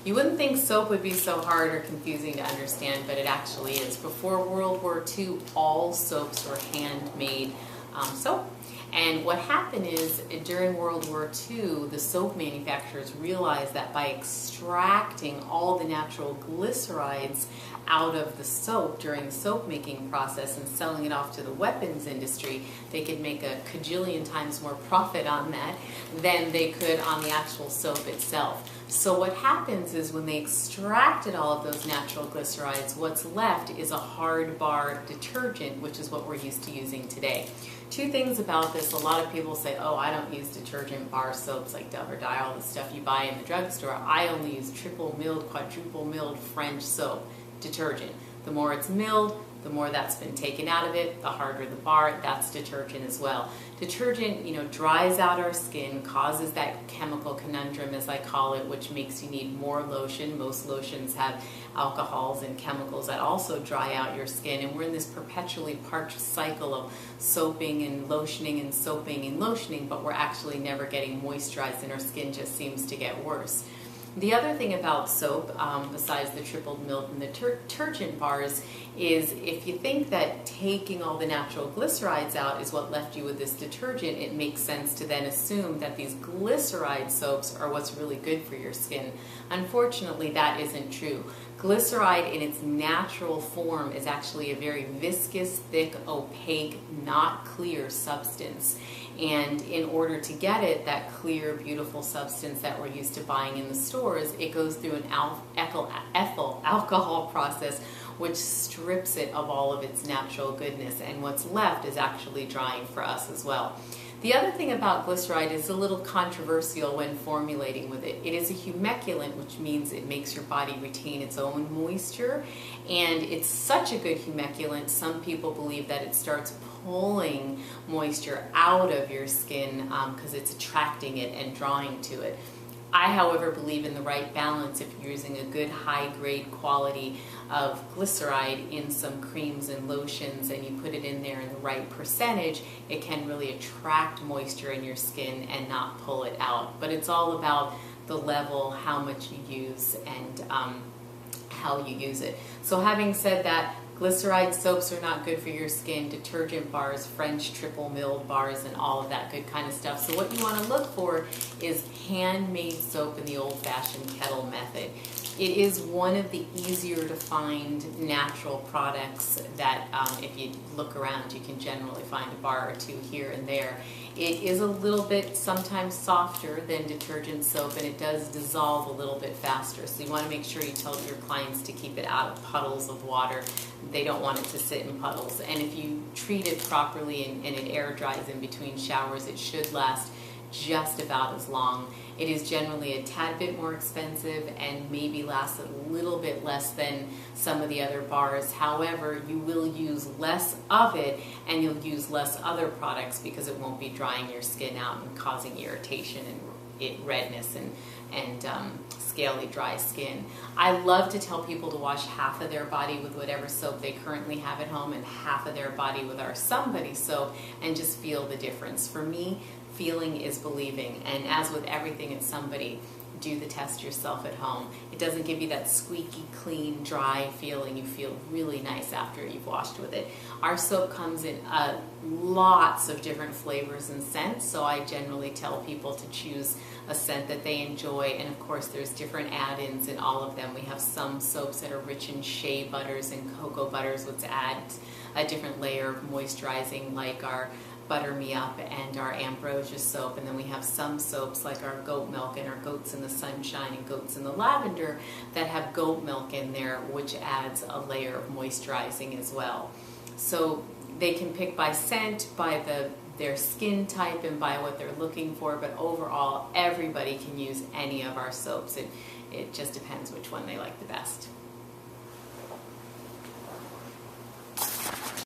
You wouldn't think soap would be so hard or confusing to understand, but it actually is. Before World War II, all soaps were handmade soap. And what happened is, during World War II, the soap manufacturers realized that by extracting all the natural glycerides out of the soap during the soap making process and selling it off to the weapons industry, they could make a cajillion times more profit on that than they could on the actual soap itself. So what happens is, when they extracted all of those natural glycerides, what's left is a hard bar detergent, which is what we're used to using today. Two things about this: a lot of people say, oh, I don't use detergent bar soaps like Dove or Dye, all the stuff you buy in the drugstore. I only use triple milled, quadruple milled French soap detergent. The more it's milled, the more that's been taken out of it, the harder the bar. That's detergent as well. Detergent, dries out our skin, causes that chemical conundrum, as I call it, which makes you need more lotion. Most lotions have alcohols and chemicals that also dry out your skin, and we're in this perpetually parched cycle of soaping and lotioning and soaping and lotioning, but we're actually never getting moisturized, and our skin just seems to get worse. The other thing about soap, besides the triple milled and the detergent bars, is if you think that taking all the natural glycerides out is what left you with this detergent, it makes sense to then assume that these glyceride soaps are what's really good for your skin. Unfortunately, that isn't true. Glyceride in its natural form is actually a very viscous, thick, opaque, not clear substance. And in order to get it, that clear, beautiful substance that we're used to buying in the stores, it goes through an ethyl alcohol process, which strips it of all of its natural goodness. And what's left is actually drying for us as well. The other thing about glyceride is a little controversial when formulating with it. It is a humectant, which means it makes your body retain its own moisture. And it's such a good humectant, some people believe that it starts pulling moisture out of your skin because it's attracting it and drawing to it. I, however, believe in the right balance. If you're using a good high-grade quality of glyceride in some creams and lotions, and you put it in there in the right percentage, it can really attract moisture in your skin and not pull it out. But it's all about the level, how much you use, and how you use it. So having said that, glyceride soaps are not good for your skin, detergent bars, French triple milled bars, and all of that good kind of stuff. So what you want to look for is handmade soap in the old-fashioned kettle method. It is one of the easier to find natural products that if you look around, you can generally find a bar or two here and there. It is a little bit sometimes softer than detergent soap, and it does dissolve a little bit faster. So you want to make sure you tell your clients to keep it out of puddles of water. They don't want it to sit in puddles. And if you treat it properly and it air dries in between showers, it should last just about as long. It is generally a tad bit more expensive and maybe lasts a little bit less than some of the other bars. However, you will use less of it and you'll use less other products because it won't be drying your skin out and causing irritation and redness and scaly, dry skin. I love to tell people to wash half of their body with whatever soap they currently have at home and half of their body with our Somebody soap, and just feel the difference. For me, feeling is believing, and as with everything at Somebody, do the test yourself at home. It doesn't give you that squeaky, clean, dry feeling. You feel really nice after you've washed with it. Our soap comes in lots of different flavors and scents, so I generally tell people to choose a scent that they enjoy, and of course there's different add-ins in all of them. We have some soaps that are rich in shea butters and cocoa butters, which add a different layer of moisturizing, like our Butter Me Up and our Ambrosia soap. And then we have some soaps like our goat milk and our Goats in the Sunshine and Goats in the Lavender that have goat milk in there, which adds a layer of moisturizing as well. So they can pick by scent, by their skin type, and by what they're looking for, but overall everybody can use any of our soaps. It just depends which one they like the best.